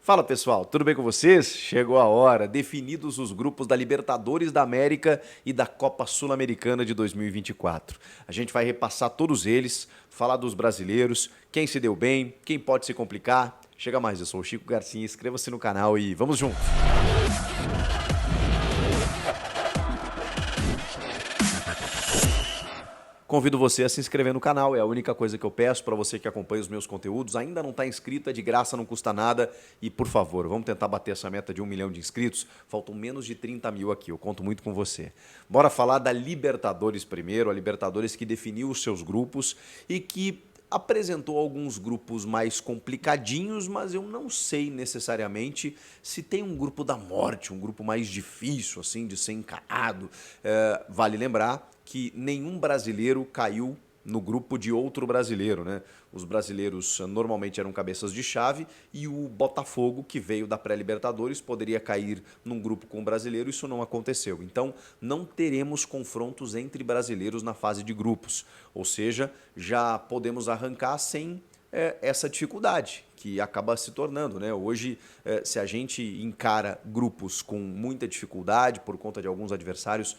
Fala pessoal, tudo bem com vocês? Chegou a hora, definidos os grupos da Libertadores da América e da Copa Sul-Americana de 2024. A gente vai repassar todos eles, falar dos brasileiros, quem se deu bem, quem pode se complicar. Chega mais, eu sou o Chico Garcia, inscreva-se no canal e vamos juntos! Convido você a se inscrever no canal, é a única coisa que eu peço para você que acompanha os meus conteúdos. Ainda não está inscrito, é de graça, não custa nada. E por favor, vamos tentar bater essa meta de 1 milhão de inscritos. Faltam menos de 30 mil aqui, eu conto muito com você. Bora falar da Libertadores primeiro, a Libertadores que definiu os seus grupos e que apresentou alguns grupos mais complicadinhos, mas eu não sei necessariamente se tem um grupo da morte, um grupo mais difícil assim de ser encarado. Vale lembrar que nenhum brasileiro caiu no grupo de outro brasileiro, né? Os brasileiros normalmente eram cabeças de chave e o Botafogo, que veio da pré-Libertadores, poderia cair num grupo com o brasileiro, isso não aconteceu. Então, não teremos confrontos entre brasileiros na fase de grupos, ou seja, já podemos arrancar sem essa dificuldade que acaba se tornando, né? Hoje, se a gente encara grupos com muita dificuldade por conta de alguns adversários,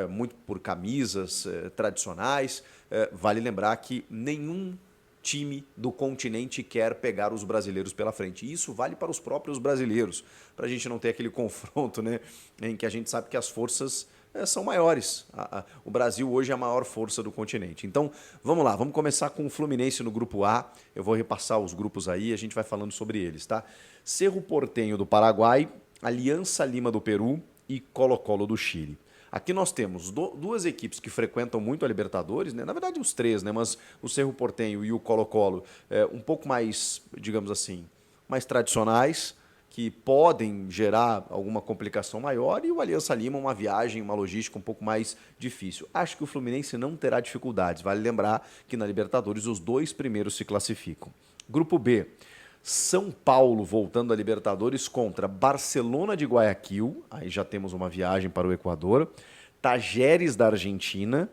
muito por camisas tradicionais, vale lembrar que nenhum time do continente quer pegar os brasileiros pela frente. E isso vale para os próprios brasileiros, para a gente não ter aquele confronto, né, em que a gente sabe que as forças são maiores. O Brasil hoje é a maior força do continente. Então, vamos lá, vamos começar com o Fluminense no grupo A. Eu vou repassar os grupos aí e a gente vai falando sobre eles, tá? Cerro Porteño do Paraguai, Aliança Lima do Peru e Colo-Colo do Chile. Aqui nós temos duas equipes que frequentam muito a Libertadores, né? Na verdade os três, né? Mas o Cerro Porteño e o Colo-Colo um pouco mais, digamos assim, mais tradicionais, que podem gerar alguma complicação maior, e o Aliança Lima uma viagem, uma logística um pouco mais difícil. Acho que o Fluminense não terá dificuldades. Vale lembrar que na Libertadores os dois primeiros se classificam. Grupo B, São Paulo voltando à Libertadores contra Barcelona de Guayaquil, aí já temos uma viagem para o Equador, Tajeres da Argentina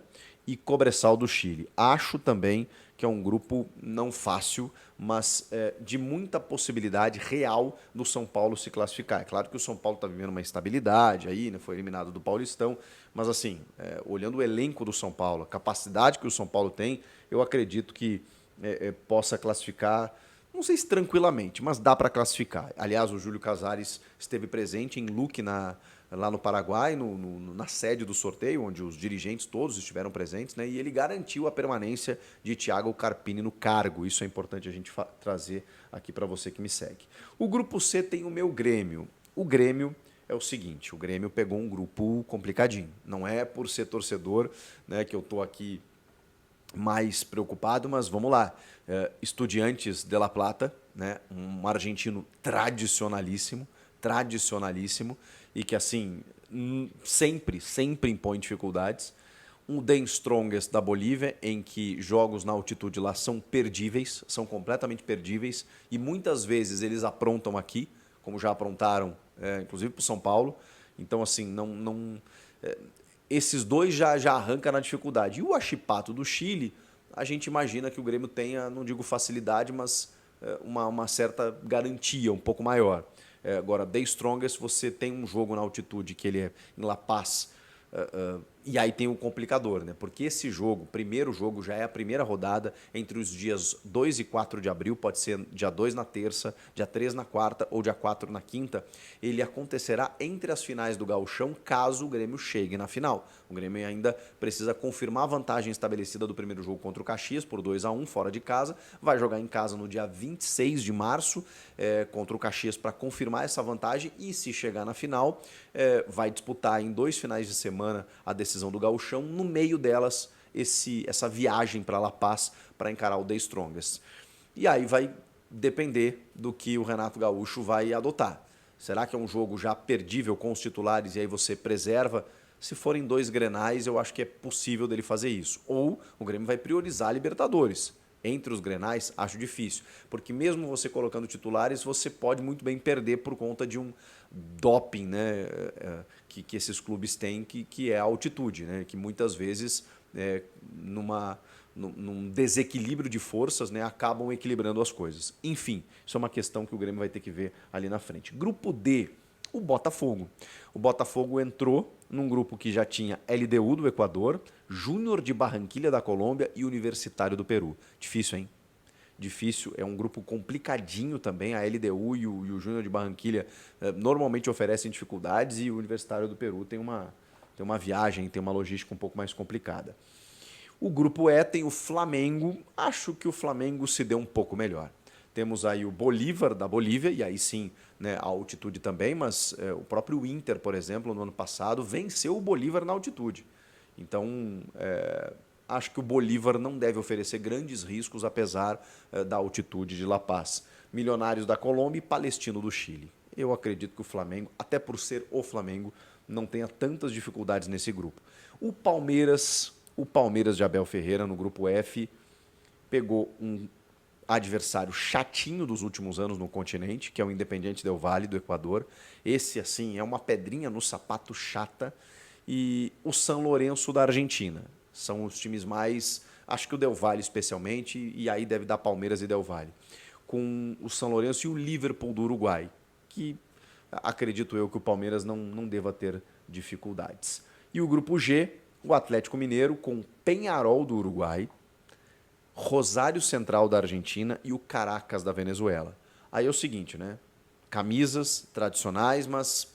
e Cobresal do Chile. Acho também que é um grupo não fácil, mas de muita possibilidade real do São Paulo se classificar. É claro que o São Paulo está vivendo uma estabilidade aí, né? Foi eliminado do Paulistão, mas assim, olhando o elenco do São Paulo, a capacidade que o São Paulo tem, eu acredito que possa classificar, não sei se tranquilamente, mas dá para classificar. Aliás, o Júlio Casares esteve presente em Luque lá no Paraguai, na sede do sorteio, onde os dirigentes todos estiveram presentes, né? E ele garantiu a permanência de Thiago Carpini no cargo. Isso é importante a gente trazer aqui para você que me segue. O grupo C tem o meu Grêmio. O Grêmio é o seguinte, o Grêmio pegou um grupo complicadinho. Não é por ser torcedor, né, que eu estou aqui mais preocupado, mas vamos lá. Estudiantes de La Plata, né, um argentino tradicionalíssimo, e que assim sempre impõe dificuldades. Um The Strongest da Bolívia, em que jogos na altitude lá são perdíveis, são completamente perdíveis, e muitas vezes eles aprontam aqui, como já aprontaram, inclusive para o São Paulo. Então, assim, esses dois já arrancam na dificuldade. E o Huachipato do Chile, a gente imagina que o Grêmio tenha, não digo facilidade, mas uma certa garantia um pouco maior. Agora, The Strongest, você tem um jogo na altitude que ele é em La Paz, e aí tem o complicador, né? Porque esse jogo, o primeiro jogo, já é a primeira rodada entre os dias 2 e 4 de abril, pode ser dia 2 na terça, dia 3 na quarta ou dia 4 na quinta. Ele acontecerá entre as finais do Gauchão, caso o Grêmio chegue na final. O Grêmio ainda precisa confirmar a vantagem estabelecida do primeiro jogo contra o Caxias, por 2-1, fora de casa. Vai jogar em casa no dia 26 de março contra o Caxias para confirmar essa vantagem, e se chegar na final, vai disputar em 2 finais de semana a decisão do Gauchão, no meio delas essa viagem para La Paz para encarar o The Strongest. E aí vai depender do que o Renato Gaúcho vai adotar. Será que é um jogo já perdível com os titulares e aí você preserva? Se forem 2 Grenais, eu acho que é possível dele fazer isso. Ou o Grêmio vai priorizar a Libertadores. Entre os Grenais, acho difícil, porque mesmo você colocando titulares, você pode muito bem perder por conta de um doping, né, que esses clubes têm, que é a altitude, né, que muitas vezes, num desequilíbrio de forças, né, acabam equilibrando as coisas. Enfim, isso é uma questão que o Grêmio vai ter que ver ali na frente. Grupo D, o Botafogo. O Botafogo entrou num grupo que já tinha LDU do Equador, Júnior de Barranquilha da Colômbia e Universitário do Peru. Difícil, hein? Difícil, é um grupo complicadinho também. A LDU e o Júnior de Barranquilha normalmente oferecem dificuldades e o Universitário do Peru tem uma viagem, tem uma logística um pouco mais complicada. O grupo E tem o Flamengo. Acho que o Flamengo se deu um pouco melhor. Temos aí o Bolívar da Bolívia, e aí sim, né, a altitude também, mas o próprio Inter, por exemplo, no ano passado, venceu o Bolívar na altitude. Então, acho que o Bolívar não deve oferecer grandes riscos, apesar da altitude de La Paz. Milionários da Colômbia e Palestino do Chile. Eu acredito que o Flamengo, até por ser o Flamengo, não tenha tantas dificuldades nesse grupo. O Palmeiras de Abel Ferreira, no grupo F, pegou um adversário chatinho dos últimos anos no continente, que é o Independiente Del Valle, do Equador. Esse, assim, é uma pedrinha no sapato chata. E o San Lorenzo da Argentina. São os times mais... Acho que o Del Valle especialmente, e aí deve dar Palmeiras e Del Valle. Com o San Lorenzo e o Liverpool do Uruguai, que acredito eu que o Palmeiras não deva ter dificuldades. E o grupo G, o Atlético Mineiro com Peñarol do Uruguai, Rosário Central da Argentina e o Caracas da Venezuela. Aí é o seguinte, né? Camisas tradicionais, mas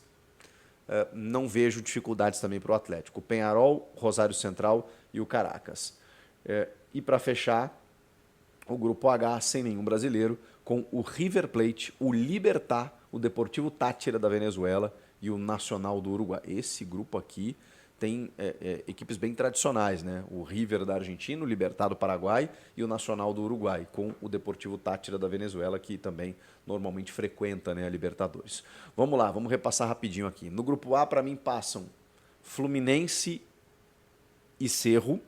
não vejo dificuldades também para o Atlético. O Peñarol, Rosário Central e o Caracas. E para fechar, o grupo H, sem nenhum brasileiro, com o River Plate, o Libertad, o Deportivo Táchira da Venezuela e o Nacional do Uruguai. Esse grupo aqui tem equipes bem tradicionais, né? O River da Argentina, o Libertad do Paraguai e o Nacional do Uruguai, com o Deportivo Táchira da Venezuela, que também normalmente frequenta, né, a Libertadores. Vamos lá, vamos repassar rapidinho aqui. No grupo A, para mim, passam Fluminense e Cerro.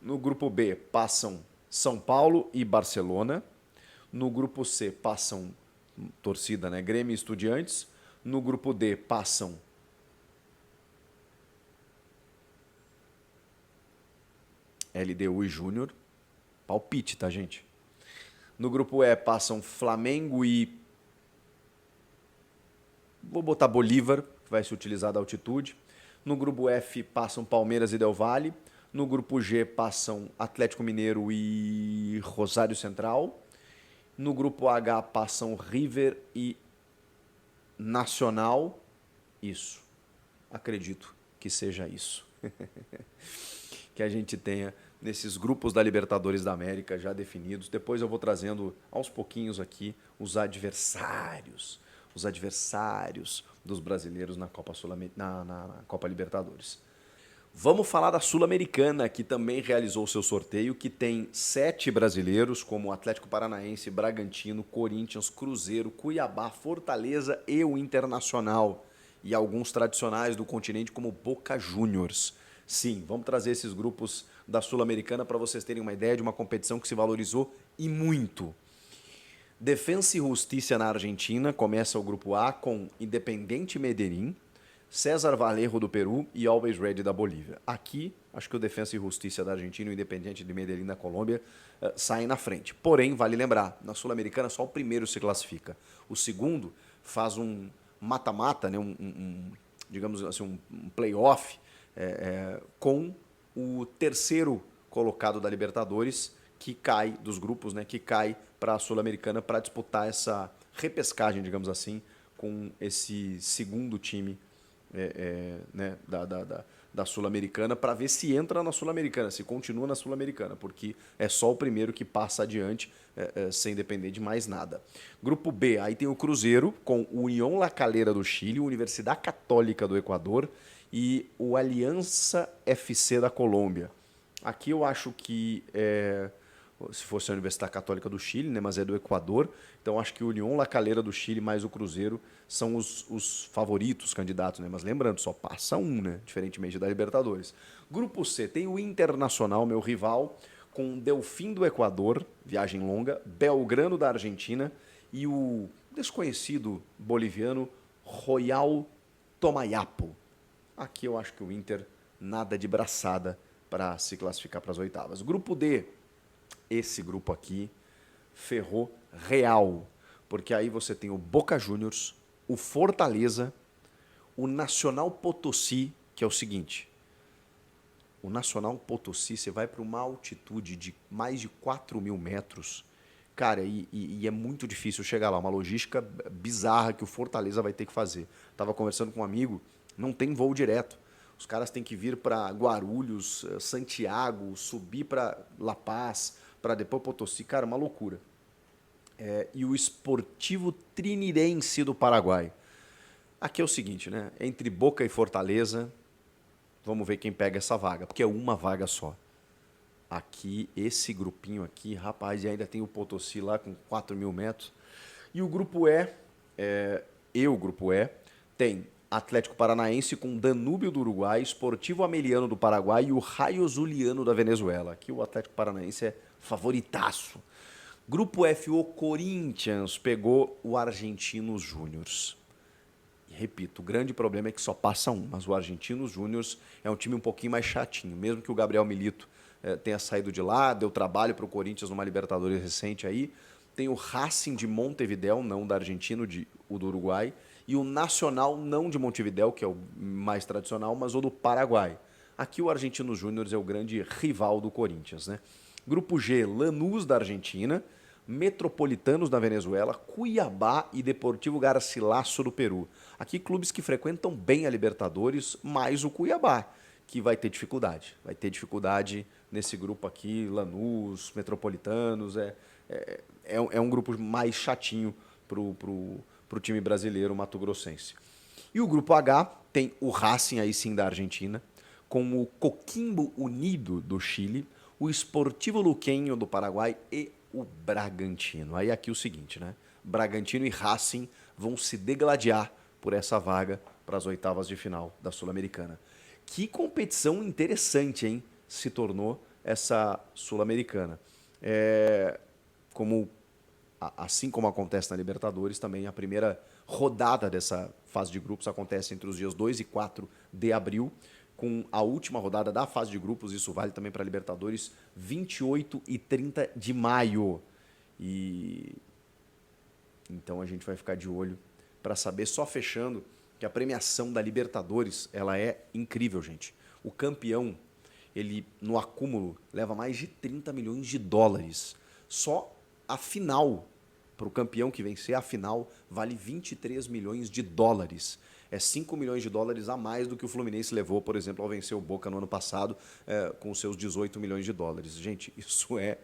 No grupo B, passam São Paulo e Barcelona. No grupo C, passam torcida, né, Grêmio e Estudiantes. No grupo D, passam LDU e Júnior. Palpite, tá, gente? No grupo E passam Flamengo e... Vou botar Bolívar, que vai se utilizar da altitude. No grupo F passam Palmeiras e Del Valle. No grupo G passam Atlético Mineiro e Rosário Central. No grupo H passam River e Nacional. Isso. Acredito que seja isso. Que a gente tenha nesses grupos da Libertadores da América já definidos. Depois eu vou trazendo aos pouquinhos aqui os adversários dos brasileiros na Copa na Copa Libertadores. Vamos falar da Sul-Americana, que também realizou seu sorteio, que tem 7 brasileiros, como Atlético Paranaense, Bragantino, Corinthians, Cruzeiro, Cuiabá, Fortaleza e o Internacional. E alguns tradicionais do continente, como Boca Juniors. Sim, vamos trazer esses grupos da Sul-Americana para vocês terem uma ideia de uma competição que se valorizou e muito. Defensa e Justiça na Argentina, começa o grupo A com Independiente Medellín, César Vallejo do Peru e Always Ready da Bolívia. Aqui, acho que o Defensa e Justiça da Argentina e o Independiente de Medellín da Colômbia saem na frente. Porém, vale lembrar, na Sul-Americana só o primeiro se classifica. O segundo faz um mata-mata, né, digamos assim, um play-off com o terceiro colocado da Libertadores, que cai dos grupos, né, que cai para a Sul-Americana para disputar essa repescagem, digamos assim, com esse segundo time né, da Sul-Americana, para ver se entra na Sul-Americana, se continua na Sul-Americana, porque é só o primeiro que passa adiante sem depender de mais nada. Grupo B, aí tem o Cruzeiro com o Unión La Calera do Chile, Universidade Católica do Equador e o Aliança FC da Colômbia. Aqui eu acho que se fosse a Universidade Católica do Chile, né, mas é do Equador, então acho que o Unión La Calera do Chile mais o Cruzeiro são os favoritos candidatos, né? Mas lembrando, só passa um, né? Diferentemente da Libertadores. Grupo C tem o Internacional, meu rival, com Delfim do Equador, viagem longa, Belgrano da Argentina e o desconhecido boliviano Royal Tomayapo. Aqui eu acho que o Inter nada de braçada para se classificar para as oitavas. Grupo D, esse grupo aqui ferrou real, porque aí você tem o Boca Juniors, o Fortaleza, o Nacional Potosí, que é o seguinte, o Nacional Potosí, você vai para uma altitude de mais de 4.000 metros, cara, e é muito difícil chegar lá, uma logística bizarra que o Fortaleza vai ter que fazer. Tava conversando com um amigo, não tem voo direto. Os caras têm que vir para Guarulhos, Santiago, subir para La Paz, para depois Potosí. Cara, uma loucura. E o Sportivo Trinidense do Paraguai. Aqui é o seguinte, né? Entre Boca e Fortaleza, vamos ver quem pega essa vaga, porque é uma vaga só. Aqui, esse grupinho aqui, rapaz, e ainda tem o Potosí lá com 4.000 metros. E o grupo o grupo E, tem Atlético Paranaense com Danúbio do Uruguai, Sportivo Ameliano do Paraguai e o Raio Zuliano da Venezuela. Aqui o Atlético Paranaense é favoritaço. Grupo F, o Corinthians pegou o Argentinos Júniors. E repito, o grande problema é que só passa um, mas o Argentinos Júniors é um time um pouquinho mais chatinho. Mesmo que o Gabriel Milito tenha saído de lá, deu trabalho para o Corinthians numa Libertadores recente aí. Tem o Racing de Montevidéu, não da Argentina, o do Uruguai, e o Nacional, não de Montevidéu, que é o mais tradicional, mas o do Paraguai. Aqui o Argentinos Júniors é o grande rival do Corinthians, né? Grupo G, Lanús da Argentina, Metropolitanos da Venezuela, Cuiabá e Deportivo Garcilaso do Peru. Aqui clubes que frequentam bem a Libertadores, mais o Cuiabá, que vai ter dificuldade. Vai ter dificuldade nesse grupo aqui, Lanús, Metropolitanos, é um grupo mais chatinho pro time brasileiro mato-grossense. E o grupo H tem o Racing, aí sim, da Argentina, com o Coquimbo Unido do Chile, o Sportivo Luquenho do Paraguai e o Bragantino. Aí aqui o seguinte, né? Bragantino e Racing vão se degladiar por essa vaga para as oitavas de final da Sul-Americana. Que competição interessante, hein? Se tornou essa Sul-Americana. Assim como acontece na Libertadores, também a primeira rodada dessa fase de grupos acontece entre os dias 2 e 4 de abril, com a última rodada da fase de grupos, isso vale também para a Libertadores, 28 e 30 de maio. E então a gente vai ficar de olho para saber, só fechando, que a premiação da Libertadores, ela é incrível, gente. O campeão, ele no acúmulo leva mais de 30 milhões de dólares. Só a final, para o campeão que vencer a final, vale 23 milhões de dólares. É 5 milhões de dólares a mais do que o Fluminense levou, por exemplo, ao vencer o Boca no ano passado, com seus 18 milhões de dólares. Gente, isso é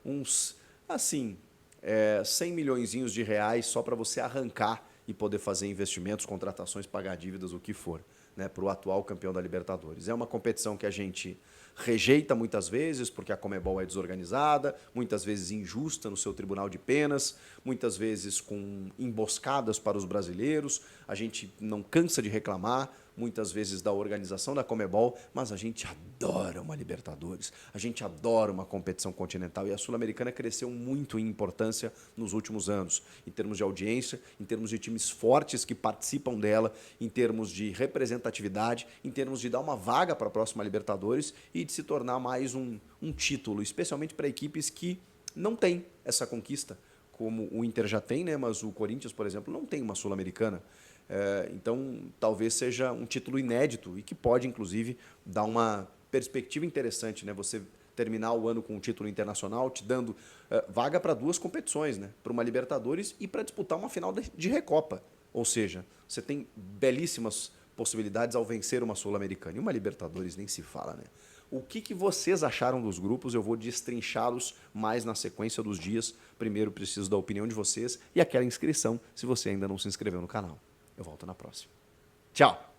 uns, assim, 100 milhõezinhos de reais só para você arrancar e poder fazer investimentos, contratações, pagar dívidas, o que for, né, para o atual campeão da Libertadores. É uma competição que a gente rejeita muitas vezes, porque a Conmebol é desorganizada, muitas vezes injusta no seu tribunal de penas, muitas vezes com emboscadas para os brasileiros. A gente não cansa de reclamar, muitas vezes, da organização da Conmebol, mas a gente adora uma Libertadores, a gente adora uma competição continental, e a Sul-Americana cresceu muito em importância nos últimos anos, em termos de audiência, em termos de times fortes que participam dela, em termos de representatividade, em termos de dar uma vaga para a próxima Libertadores e de se tornar mais um título, especialmente para equipes que não têm essa conquista, como o Inter já tem, né? Mas o Corinthians, por exemplo, não tem uma Sul-Americana. Então, talvez seja um título inédito e que pode, inclusive, dar uma perspectiva interessante, né? Você terminar o ano com um título internacional, te dando vaga para duas competições, né? Para uma Libertadores e para disputar uma final de Recopa. Ou seja, você tem belíssimas possibilidades ao vencer uma Sul-Americana. E uma Libertadores nem se fala, né? O que vocês acharam dos grupos? Eu vou destrinchá-los mais na sequência dos dias. Primeiro, preciso da opinião de vocês e aquela inscrição, se você ainda não se inscreveu no canal. Eu volto na próxima. Tchau!